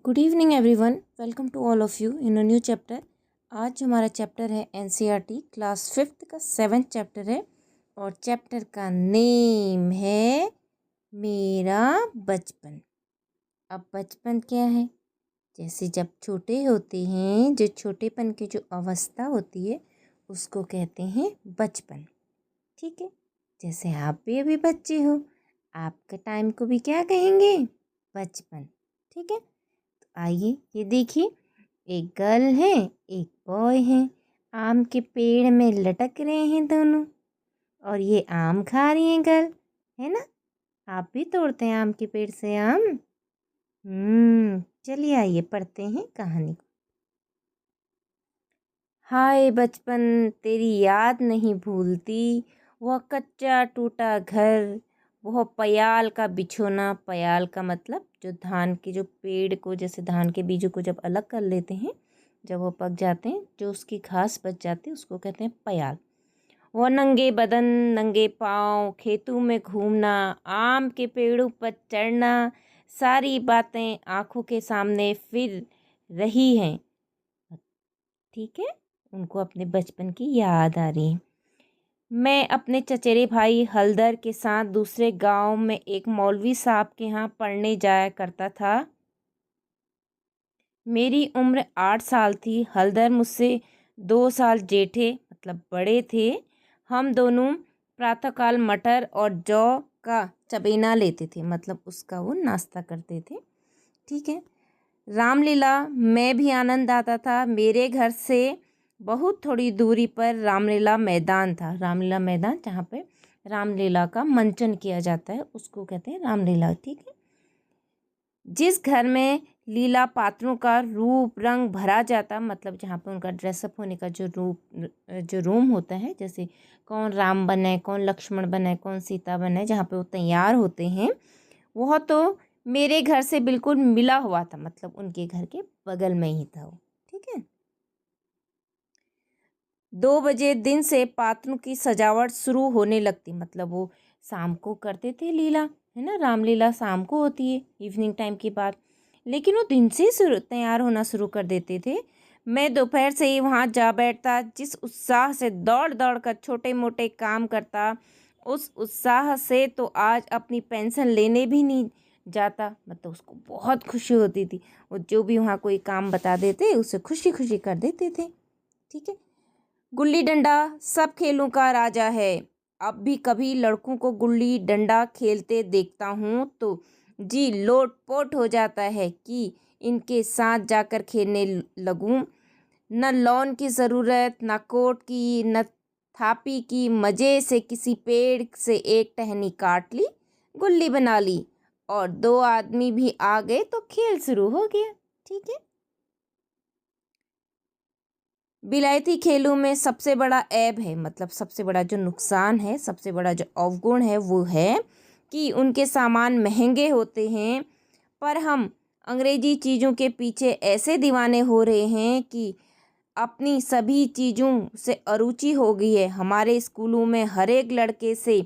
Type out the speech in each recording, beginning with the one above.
Good evening everyone, welcome to all of you in a new chapter. आज हमारा chapter है NCERT class 5th का 7th chapter है और चैप्टर का नेम है मेरा बचपन। अब बचपन क्या है? जैसे जब छोटे होते हैं, जो छोटेपन की जो अवस्था होती है उसको कहते हैं बचपन। ठीक है, जैसे आप भी अभी बच्चे हो, आपके टाइम को भी क्या कहेंगे? बचपन। ठीक है, आइए ये देखिए, एक गर्ल है एक बॉय है, आम के पेड़ में लटक रहे हैं दोनों और ये आम खा रही हैं गर्ल, है ना। आप भी तोड़ते हैं आम के पेड़ से आम? चलिए आइए पढ़ते हैं कहानी को। हाय बचपन, तेरी याद नहीं भूलती, वह कच्चा टूटा घर, वह पयाल का बिछोना। पयाल का मतलब जो धान के जो पेड़ को, जैसे धान के बीजों को जब अलग कर लेते हैं, जब वो पक जाते हैं, जो उसकी घास बच जाती है उसको कहते हैं पयाल। वह नंगे बदन नंगे पाँव, खेतों में घूमना, आम के पेड़ों पर चढ़ना, सारी बातें आंखों के सामने फिर रही हैं। ठीक है, उनको अपने बचपन की याद आ रही है। मैं अपने चचेरे भाई हलदर के साथ दूसरे गांव में एक मौलवी साहब के यहाँ पढ़ने जाया करता था। मेरी उम्र 8 साल थी। हलदर मुझसे 2 साल जेठे मतलब बड़े थे। हम दोनों प्रातःकाल मटर और जौ का चबेना लेते थे, मतलब उसका वो नाश्ता करते थे। ठीक है, रामलीला में भी आनंद आता था। मेरे घर से बहुत थोड़ी दूरी पर रामलीला मैदान था। रामलीला मैदान जहाँ पे रामलीला का मंचन किया जाता है उसको कहते हैं रामलीला। ठीक है, जिस घर में लीला पात्रों का रूप रंग भरा जाता, मतलब जहाँ पे उनका ड्रेसअप होने का जो रूम होता है, जैसे कौन राम बने, कौन लक्ष्मण बने, कौन सीता बने, जहाँ पे वो तैयार होते हैं, वह तो मेरे घर से बिल्कुल मिला हुआ था, मतलब उनके घर के बगल में ही था वो। ठीक है, 2 बजे दिन से पात्रों की सजावट शुरू होने लगती, मतलब वो शाम को करते थे लीला, है ना। रामलीला शाम को होती है इवनिंग टाइम की बात, लेकिन वो दिन से शुरू तैयार होना शुरू कर देते थे। मैं दोपहर से ही वहाँ जा बैठता, जिस उत्साह से दौड़ दौड़ कर छोटे मोटे काम करता, उस उत्साह से तो आज अपनी पेंशन लेने भी नहीं जाता। मतलब उसको बहुत खुशी होती थी, वो जो भी वहाँ कोई काम बता देते उसे खुशी खुशी कर देते थे। ठीक है, गुल्ली डंडा सब खेलों का राजा है। अब भी कभी लड़कों को गुल्ली डंडा खेलते देखता हूँ तो जी लोट पोट हो जाता है कि इनके साथ जाकर खेलने लगूं। न लॉन की ज़रूरत, न कोट की, न थापी की, मज़े से किसी पेड़ से एक टहनी काट ली, गुल्ली बना ली और 2 आदमी भी आ गए तो खेल शुरू हो गया। ठीक है, विलायती खेलों में सबसे बड़ा ऐब है, मतलब सबसे बड़ा जो नुकसान है, सबसे बड़ा जो अवगुण है वो है कि उनके सामान महंगे होते हैं। पर हम अंग्रेजी चीज़ों के पीछे ऐसे दीवाने हो रहे हैं कि अपनी सभी चीज़ों से अरुचि हो गई है। हमारे स्कूलों में हर एक लड़के से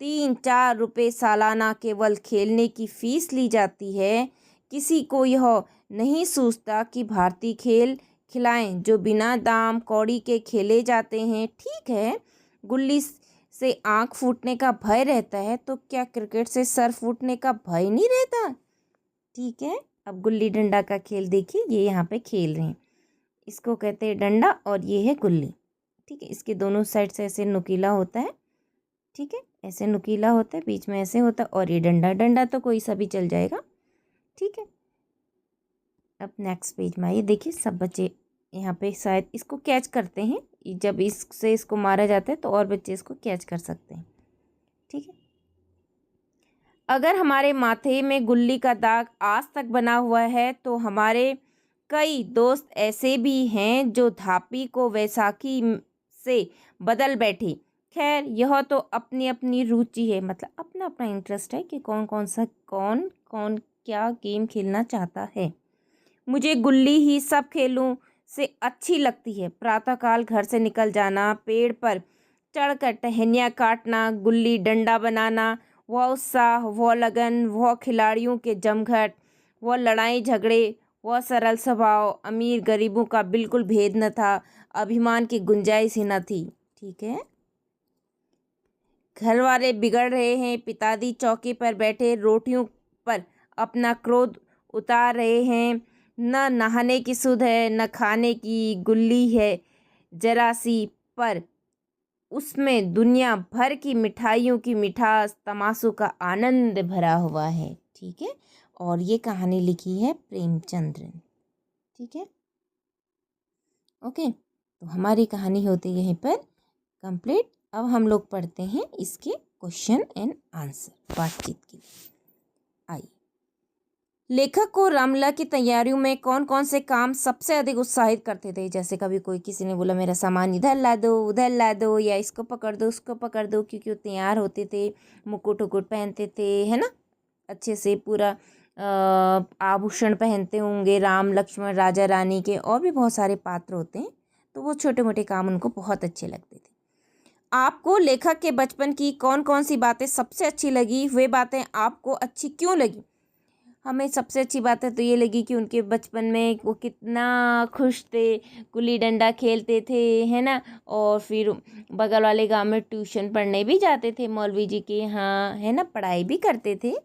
3-4 रुपये सालाना केवल खेलने की फ़ीस ली जाती है। किसी को यह नहीं सूझता कि भारतीय खेल खिलाएं जो बिना दाम कौड़ी के खेले जाते हैं। ठीक है, गुल्ली से आँख फूटने का भय रहता है, तो क्या क्रिकेट से सर फूटने का भय नहीं रहता? ठीक है, अब गुल्ली डंडा का खेल देखिए, ये यहाँ पे खेल रहे हैं, इसको कहते हैं डंडा और ये है गुल्ली। ठीक है, इसके दोनों साइड से ऐसे नुकीला होता है। ठीक है, ऐसे नुकीला होता है, बीच में ऐसे होता है, और ये डंडा। डंडा तो कोई सा भी चल जाएगा। ठीक है, अब नेक्स्ट पेज में आइए, देखिए सब बच्चे यहाँ पे शायद इसको कैच करते हैं। जब इससे इसको मारा जाता है तो और बच्चे इसको कैच कर सकते हैं। ठीक है, अगर हमारे माथे में गुल्ली का दाग आज तक बना हुआ है तो हमारे कई दोस्त ऐसे भी हैं जो धापी को वैसाखी से बदल बैठे। खैर, यह तो अपनी अपनी रुचि है, मतलब अपना अपना इंटरेस्ट है कि कौन कौन क्या गेम खेलना चाहता है। मुझे गुल्ली ही सब खेलों से अच्छी लगती है। प्रातःकाल घर से निकल जाना, पेड़ पर चढ़कर टहनियाँ काटना, गुल्ली डंडा बनाना, वह उत्साह, वह लगन, वह खिलाड़ियों के जमघट, वह लड़ाई झगड़े, वह सरल स्वभाव, अमीर गरीबों का बिल्कुल भेद न था, अभिमान की गुंजाइश ही न थी। ठीक है। घर वाले बिगड़ रहे हैं, पिताजी चौकी पर बैठे रोटियों पर अपना क्रोध उतार रहे हैं। न नहाने की सुध है, न खाने की गुल्ली है जरा सी, पर उसमें दुनिया भर की मिठाइयों की मिठास, तमाशों का आनंद भरा हुआ है। ठीक है। और ये कहानी लिखी है प्रेमचंद्र ने। ठीक है। ओके, तो हमारी कहानी होती है यहीं पर कंप्लीट। अब हम लोग पढ़ते हैं इसके क्वेश्चन एंड आंसर बातचीत के लिए। आइए। लेखक को रामलीला की तैयारियों में कौन कौन से काम सबसे अधिक उत्साहित करते थे? जैसे कभी कोई किसी ने बोला मेरा सामान इधर ला दो, उधर ला दो, या इसको पकड़ दो, उसको पकड़ दो, क्योंकि वो तैयार होते थे, मुकुट उकुट पहनते थे, है ना, अच्छे से पूरा आभूषण पहनते होंगे, राम लक्ष्मण राजा रानी के और भी बहुत सारे पात्र होते हैं, तो वो छोटे मोटे काम उनको बहुत अच्छे लगते थे। आपको लेखक के बचपन की कौन कौन सी बातें सबसे अच्छी लगी? वे बातें आपको अच्छी क्यों लगी? हमें सबसे अच्छी बात है तो ये लगी कि उनके बचपन में वो कितना खुश थे, गुल्ली डंडा खेलते थे, है ना, और फिर बगल वाले गांव में ट्यूशन पढ़ने भी जाते थे मौलवी जी के यहाँ, है ना, पढ़ाई भी करते थे।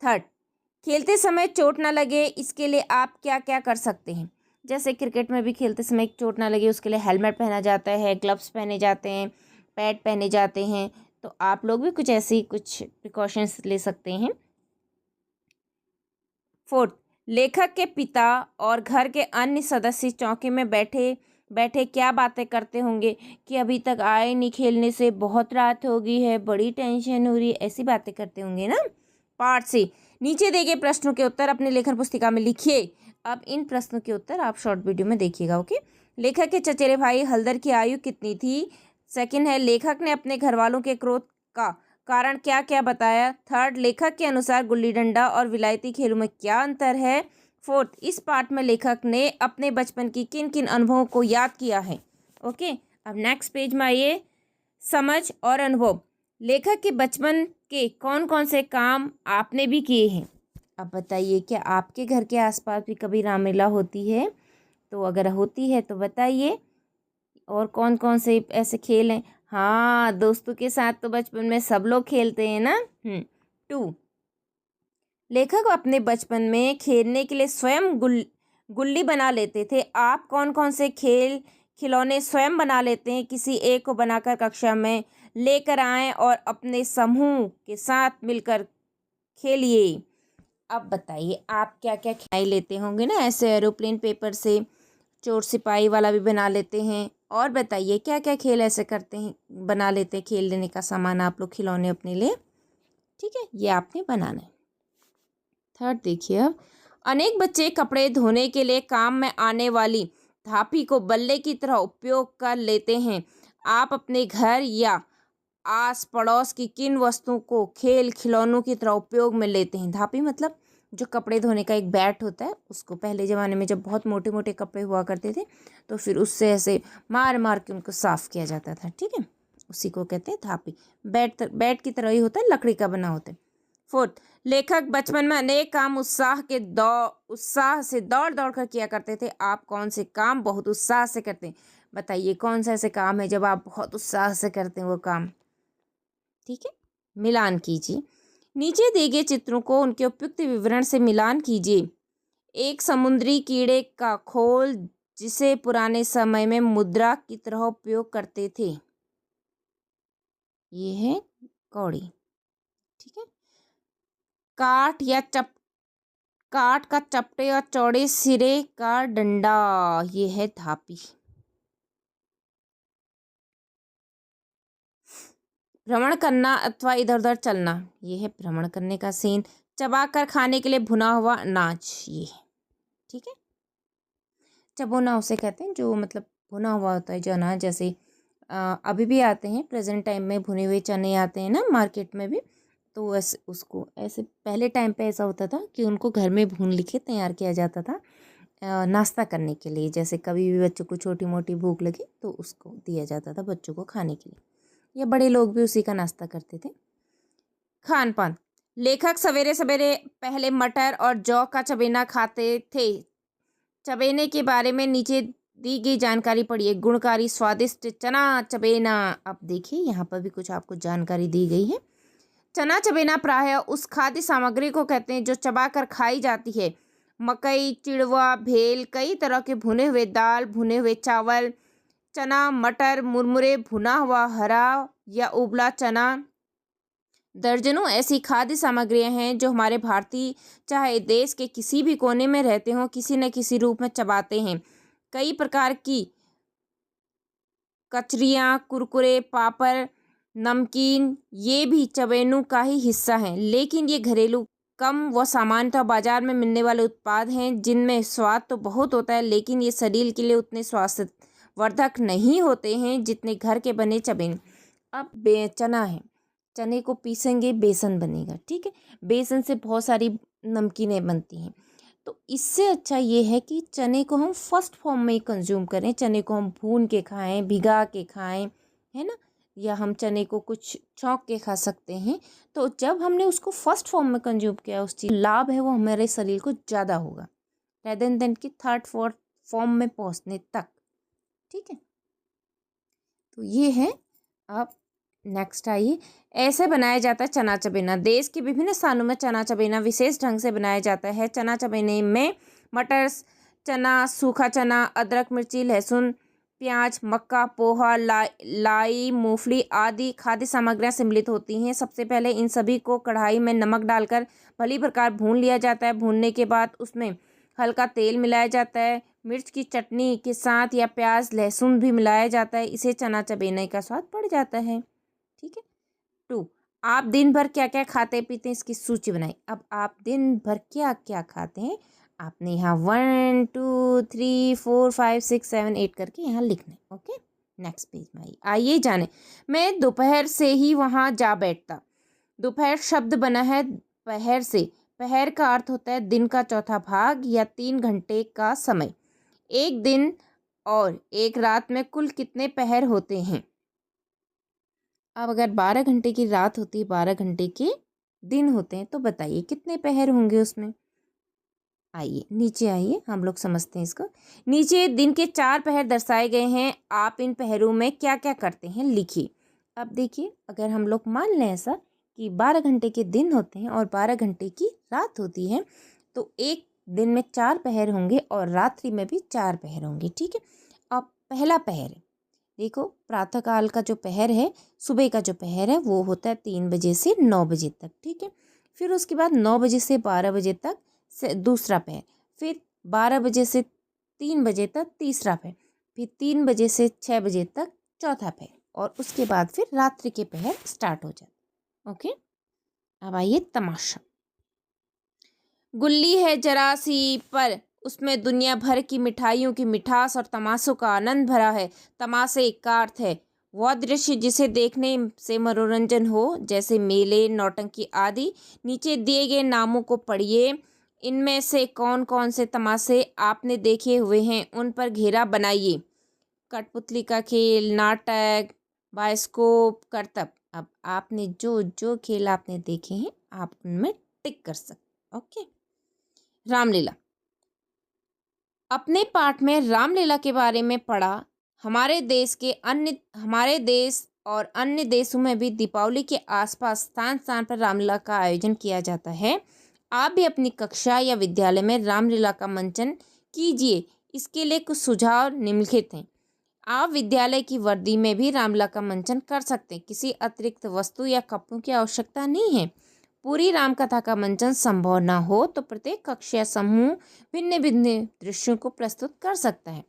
थर्ड, खेलते समय चोट ना लगे इसके लिए आप क्या क्या कर सकते हैं? जैसे क्रिकेट में भी खेलते समय चोट ना लगे उसके लिए हेलमेट पहना जाता है, ग्लव्स पहने जाते हैं, पैड पहने जाते हैं, तो आप लोग भी कुछ ऐसी कुछ प्रिकॉशंस ले सकते हैं। फोर्थ, लेखक के पिता और घर के अन्य सदस्य चौके में बैठे बैठे क्या बातें करते होंगे कि अभी तक आए नहीं खेलने से, बहुत रात हो गई है, बड़ी टेंशन हो रही है, ऐसी बातें करते होंगे ना। पार्ट सी, नीचे दिए गए प्रश्नों के उत्तर अपनी लेखन पुस्तिका में लिखिए। अब इन प्रश्नों के उत्तर आप शॉर्ट वीडियो में देखिएगा। ओके। लेखक के चचेरे भाई हलदर की आयु कितनी थी? सेकंड है, लेखक ने अपने घर वालों के क्रोध का कारण क्या क्या बताया? थर्ड, लेखक के अनुसार गुल्ली डंडा और विलायती खेलों में क्या अंतर है? फोर्थ, इस पाठ में लेखक ने अपने बचपन की किन किन अनुभवों को याद किया है? ओके। अब नेक्स्ट पेज में आइए। समझ और अनुभव, लेखक के बचपन के कौन कौन से काम आपने भी किए हैं? अब बताइए, क्या आपके घर के आसपास भी कभी रामलीला होती है? तो अगर होती है तो बताइए, और कौन कौन से ऐसे खेल हैं? हाँ, दोस्तों के साथ तो बचपन में सब लोग खेलते हैं ना। 2, लेखक अपने बचपन में खेलने के लिए स्वयं गुल्ली बना लेते थे। आप कौन कौन से खेल खिलौने स्वयं बना लेते हैं? किसी एक को बनाकर कक्षा में लेकर आएं और अपने समूह के साथ मिलकर खेलिए। अब बताइए, आप क्या क्या खिलाई लेते होंगे ना, ऐसे एरोप्लेन पेपर से चोर सिपाही वाला भी बना लेते हैं। और बताइए क्या क्या खेल ऐसे करते हैं, बना लेते हैं, खेल लेने का सामान आप लोग, खिलौने अपने लिए। ठीक है, ये आपने बनाना है। थर्ड देखिए, अब अनेक बच्चे कपड़े धोने के लिए काम में आने वाली धापी को बल्ले की तरह उपयोग कर लेते हैं। आप अपने घर या आस पड़ोस की किन वस्तुओं को खेल खिलौनों की तरह उपयोग में लेते हैं? धापी मतलब जो कपड़े धोने का एक बैट होता है, उसको पहले ज़माने में जब बहुत मोटे मोटे कपड़े हुआ करते थे तो फिर उससे ऐसे मार मार के उनको साफ़ किया जाता था। ठीक है, उसी को कहते हैं धापी। बैट की तरह ही होता है, लकड़ी का बना होता है। फोर्थ, लेखक बचपन में अनेक काम उत्साह से दौड़ दौड़ कर किया करते थे। आप कौन से काम बहुत उत्साह से करते हैं? बताइए कौन सा ऐसे काम है जब आप बहुत उत्साह से करते हैं वो काम? ठीक है, मिलान कीजिए। नीचे दिए गए चित्रों को उनके उपयुक्त विवरण से मिलान कीजिए। एक समुद्री कीड़े का खोल जिसे पुराने समय में मुद्रा की तरह उपयोग करते थे। ये है कौड़ी। ठीक है। काठ का चपटे और चौड़े सिरे का डंडा, ये है धापी। भ्रमण करना अथवा इधर उधर चलना, ये है भ्रमण करने का सीन। चबाकर खाने के लिए भुना हुआ अनाज, ये है। ठीक है, चबोना उसे कहते हैं जो मतलब भुना हुआ होता है जो अनाज, जैसे अभी भी आते हैं प्रेजेंट टाइम में भुने हुए चने आते हैं ना मार्केट में भी, तो ऐसे उसको ऐसे पहले टाइम पे ऐसा होता था कि उनको घर में भून लिखे तैयार किया जाता था नाश्ता करने के लिए। जैसे कभी भी बच्चों को छोटी मोटी भूख लगी तो उसको दिया जाता था बच्चों को खाने के लिए, या बड़े लोग भी उसी का नाश्ता करते थे। खान पान, लेखक सवेरे सवेरे पहले मटर और जौ का चबेना खाते थे। चबेने के बारे में नीचे दी गई जानकारी पढ़िए। गुणकारी स्वादिष्ट चना चबेना। अब देखिए यहाँ पर भी कुछ आपको जानकारी दी गई है। चना चबेना प्रायः उस खाद्य सामग्री को कहते हैं जो चबाकर खाई जाती है। मकई, चिड़वा, भेल, कई तरह के भुने हुए दाल, भुने हुए चावल, चना, मटर, मुरमुरे, भुना हुआ हरा या उबला चना, दर्जनों ऐसी खाद्य सामग्रियां हैं जो हमारे भारतीय चाहे देश के किसी भी कोने में रहते हों किसी न किसी रूप में चबाते हैं। कई प्रकार की कचरियाँ, कुरकुरे, पापड़, नमकीन ये भी चबेनों का ही हिस्सा हैं, लेकिन ये घरेलू कम व सामान्यतः बाजार में मिलने वाले उत्पाद हैं जिनमें स्वाद तो बहुत होता है लेकिन ये शरीर के लिए उतने स्वास्थ्यवर्धक नहीं होते हैं जितने घर के बने चबेने। अब चना है, चने को पीसेंगे बेसन बनेगा, ठीक है। बेसन से बहुत सारी नमकीनें बनती हैं। तो इससे अच्छा ये है कि चने को हम फर्स्ट फॉर्म में ही कंज्यूम करें। चने को हम भून के खाएं, भिगा के खाएं, है ना, या हम चने को कुछ छौंक के खा सकते हैं। तो जब हमने उसको फर्स्ट फॉर्म में कंज्यूम किया उस चीज़ लाभ है वो हमारे शरीर को ज़्यादा होगा रेदर देन कि थर्ड फोर्थ फॉर्म में पहुंचने तक, ठीक है। तो ये है। अब नेक्स्ट आइए, ऐसे बनाया जाता है चना चबेना। देश के विभिन्न स्थानों में चना चबेना विशेष ढंग से बनाया जाता है। चना चबेने में मटर, चना, सूखा चना, अदरक, मिर्ची, लहसुन, प्याज, मक्का, पोहा, लाई, मूंगफली आदि खाद्य सामग्रियां सम्मिलित होती हैं। सबसे पहले इन सभी को कढ़ाई में नमक डालकर भली प्रकार भून लिया जाता है। भूनने के बाद उसमें हल्का तेल मिलाया जाता है। मिर्च की चटनी के साथ या प्याज, लहसुन भी मिलाया जाता है। इसे चना चबेने का स्वाद बढ़ जाता है, ठीक है। 2, आप दिन भर क्या क्या खाते पीते हैं इसकी सूची बनाई। अब आप दिन भर क्या क्या खाते हैं आपने यहाँ 1 2 3 4 5 6 7 8 करके यहाँ लिखना है, ओके। नेक्स्ट पेज में आइए जाने। मैं दोपहर से ही वहाँ जा बैठता। दोपहर शब्द बना है पहर से। पहर का अर्थ होता है दिन का चौथा भाग या 3 घंटे का समय। एक दिन और एक रात में कुल कितने पहर होते हैं। अब अगर 12 घंटे की रात होती है, 12 घंटे के दिन होते हैं, तो बताइए कितने पहर होंगे उसमें। आइए नीचे आइए, हम लोग समझते हैं इसको। नीचे दिन के 4 पहर दर्शाए गए हैं। आप इन पहरों में क्या क्या करते हैं लिखिए। अब देखिए, अगर हम लोग मान लें ऐसा कि 12 घंटे के दिन होते हैं और 12 घंटे की रात होती है, तो एक दिन में 4 पहर होंगे और रात्रि में भी 4 पहर होंगे, ठीक है। अब पहला पहर है, देखो प्रातःकाल का जो पहर है, सुबह का जो पहर है वो होता है 3 बजे से 9 बजे तक, ठीक है। फिर उसके बाद 9 बजे से 12 बजे तक से दूसरा पहर, फिर 12 बजे से 3 बजे तक तीसरा पहर, फिर 3 बजे से 6 बजे तक चौथा पहर, और उसके बाद फिर रात्रि के पहर स्टार्ट हो जाते, ओके। अब आइए तमाशा। गुल्ली है जरा सी पर उसमें दुनिया भर की मिठाइयों की मिठास और तमाशों का आनंद भरा है। तमाशे का अर्थ है वह दृश्य जिसे देखने से मनोरंजन हो, जैसे मेले, नौटंकी आदि। नीचे दिए गए नामों को पढ़िए। इनमें से कौन कौन से तमाशे आपने देखे हुए हैं उन पर घेरा बनाइए। कठपुतली का खेल, नाटक, बायोस्कोप, करतब। अब आपने जो जो खेल आपने देखे हैं आप उनमें टिक कर सकते, ओके। रामलीला। अपने पाठ में रामलीला के बारे में पढ़ा। हमारे देश और अन्य देशों में भी दीपावली के आसपास स्थान स्थान पर रामलीला का आयोजन किया जाता है। आप भी अपनी कक्षा या विद्यालय में रामलीला का मंचन कीजिए। इसके लिए कुछ सुझाव निम्नलिखित हैं। आप विद्यालय की वर्दी में भी रामलीला का मंचन कर सकते हैं। किसी अतिरिक्त वस्तु या कपड़ों की आवश्यकता नहीं है। पूरी रामकथा का मंचन संभव न हो तो प्रत्येक कक्षा या समूह भिन्न भिन्न दृश्यों को प्रस्तुत कर सकता है।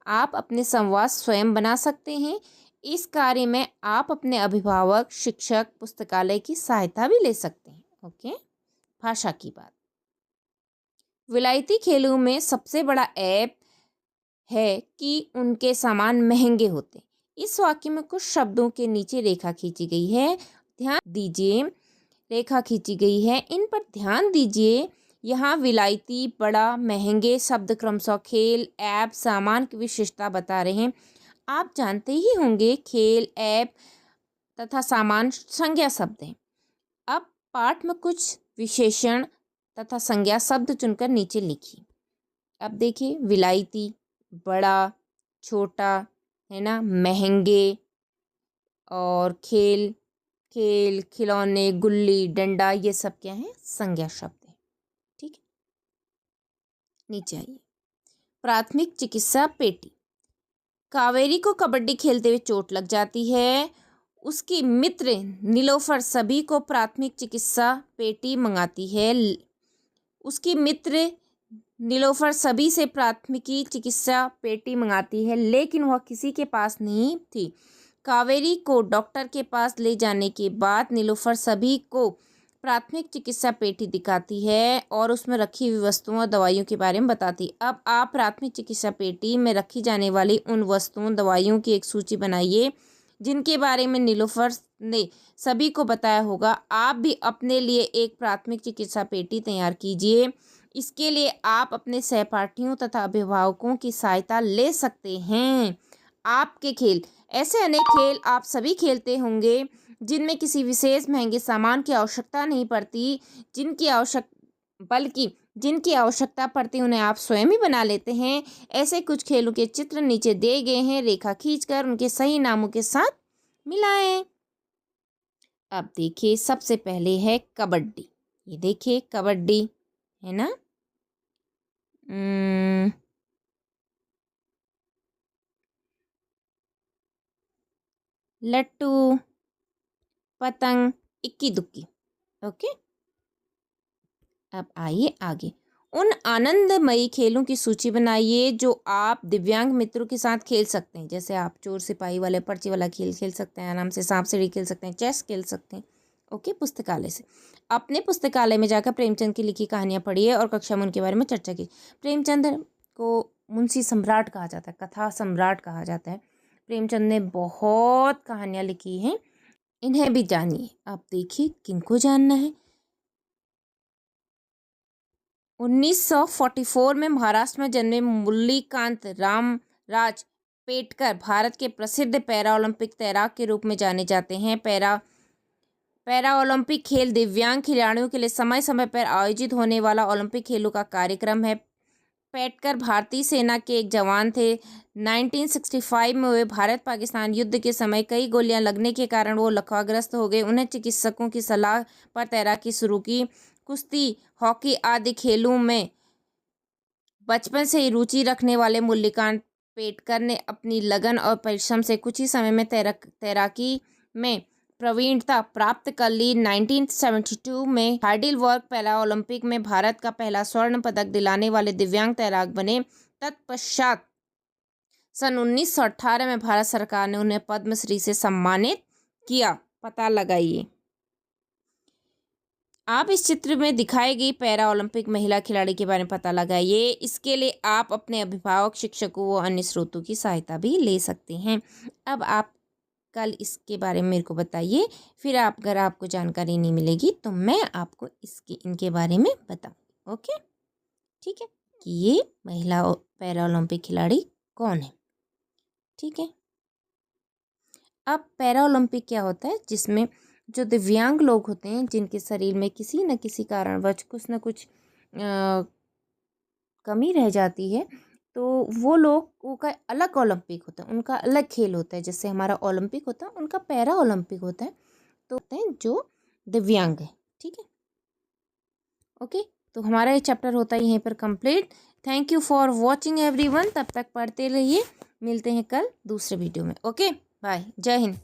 आप अपने संवाद स्वयं बना सकते हैं। इस कार्य में आप अपने अभिभावक, शिक्षक, पुस्तकालय की सहायता भी ले सकते हैं, ओके। भाषा की बात। विलायती खेलों में सबसे बड़ा ऐप है कि उनके सामान महंगे होते। इस वाक्य में कुछ शब्दों के नीचे रेखा खींची गई है, ध्यान दीजिए। रेखा खींची गई है, इन पर ध्यान दीजिए। यहाँ विलायती, बड़ा, महंगे शब्द क्रमशः खेल, ऐप, सामान की विशेषता बता रहे हैं। आप जानते ही होंगे खेल, ऐप तथा सामान संज्ञा शब्द हैं। अब पाठ में कुछ विशेषण तथा संज्ञा शब्द चुनकर नीचे लिखिए। अब देखिए, विलायती, बड़ा, छोटा, है ना, महंगे, और खेल, खेल, खिलौने, गुल्ली डंडा, ये सब क्या है, संज्ञा शब्द है। ठीक है, नीचे आइए। प्राथमिक चिकित्सा पेटी। कावेरी को कबड्डी खेलते हुए चोट लग जाती है। उसकी मित्र नीलोफर सभी को प्राथमिक चिकित्सा पेटी मंगाती है। उसकी मित्र नीलोफर सभी से प्राथमिकी चिकित्सा पेटी मंगाती है, लेकिन वह किसी के पास नहीं थी। कावेरी को डॉक्टर के पास ले जाने के बाद नीलोफर सभी को प्राथमिक चिकित्सा पेटी दिखाती है और उसमें रखी हुई वस्तुओं और दवाइयों के बारे में बताती। अब आप प्राथमिक चिकित्सा पेटी में रखी जाने वाली उन वस्तुओं दवाइयों की एक सूची बनाइए जिनके बारे में नीलोफर ने सभी को बताया होगा। आप भी अपने लिए एक प्राथमिक चिकित्सा पेटी तैयार कीजिए। इसके लिए आप अपने सहपाठियों तथा अभिभावकों की सहायता ले सकते हैं। आपके खेल, ऐसे अनेक खेल आप सभी खेलते होंगे जिनमें किसी विशेष महंगे सामान की आवश्यकता नहीं पड़ती, बल्कि जिनकी आवश्यकता पड़ती उन्हें आप स्वयं ही बना लेते हैं। ऐसे कुछ खेलों के चित्र नीचे दिए गए हैं, रेखा खींचकर उनके सही नामों के साथ मिलाएं। अब देखिए, सबसे पहले है कबड्डी। ये देखिए कबड्डी, है ना। लट्टू, पतंग, इक्की दुक्की। ओके, अब आइए आगे। उन आनंदमयी खेलों की सूची बनाइए जो आप दिव्यांग मित्रों के साथ खेल सकते हैं। जैसे आप चोर सिपाही वाले पर्ची वाला खेल खेल सकते हैं, आराम से सांप सीढ़ी खेल सकते हैं, चेस खेल सकते हैं। ओके, पुस्तकालय से अपने पुस्तकालय में जाकर प्रेमचंद की लिखी कहानियाँ पढ़िए और कक्षा में उनके बारे में चर्चा की। प्रेमचंद को मुंशी सम्राट कहा जाता है, कथा सम्राट कहा जाता है। प्रेमचंद ने बहुत कहानियाँ लिखी हैं, इन्हें भी जानिए। आप देखिए किनको जानना है। 1944 में महाराष्ट्र में जन्मे मुरलीकांत रामराज पेटकर भारत के प्रसिद्ध पैरा ओलंपिक तैराक के रूप में जाने जाते हैं। पैरा ओलंपिक खेल दिव्यांग खिलाड़ियों के लिए समय समय पर आयोजित होने वाला ओलंपिक खेलों का कार्यक्रम है। पेटकर भारतीय सेना के एक जवान थे। 1965 में हुए भारत पाकिस्तान युद्ध के समय कई गोलियां लगने के कारण वो लकवाग्रस्त हो गए। उन्हें चिकित्सकों की सलाह पर तैराकी शुरू की। कुश्ती, हॉकी आदि खेलों में बचपन से ही रुचि रखने वाले मुरलीकांत पेटकर ने अपनी लगन और परिश्रम से कुछ ही समय में तैराकी में प्रवीणता प्राप्त कर ली। 1972 में हाइडेलबर्ग पैरा ओलंपिक में भारत का पहला स्वर्ण पदक दिलाने वाले दिव्यांग तैराक बने। तत्पश्चात सन 1918 में भारत सरकार ने उन्हें पद्मश्री से सम्मानित किया। पता लगाइए। आप इस चित्र में दिखाई गई पैरा ओलंपिक महिला खिलाड़ी के बारे में पता लगाइए। इसके लिए आप अपने अभिभावक, शिक्षकों व अन्य स्रोतों की सहायता भी ले सकते हैं। अब आप कल इसके बारे में मेरे को बताइए, फिर अगर आपको जानकारी नहीं मिलेगी तो मैं आपको इनके बारे में बताऊंगी। ओके, ठीक है, कि ये महिला पैरा ओलंपिक खिलाड़ी कौन है। ठीक है, अब पैरा ओलंपिक क्या होता है, जिसमें जो दिव्यांग लोग होते हैं जिनके शरीर में किसी न किसी कारणवश कुछ न कुछ कमी रह जाती है, तो वो लोग का अलग ओलंपिक होता है, उनका अलग खेल होता है। जैसे हमारा ओलंपिक होता है, उनका पैरा ओलंपिक होता है। तो होते हैं जो दिव्यांग है। ठीक है, ओके, तो हमारा ये चैप्टर होता है यहीं पर complete. Thank you for watching everyone. तब तक पढ़ते रहिए, मिलते हैं कल दूसरे वीडियो में। ओके, बाय, जय हिंद।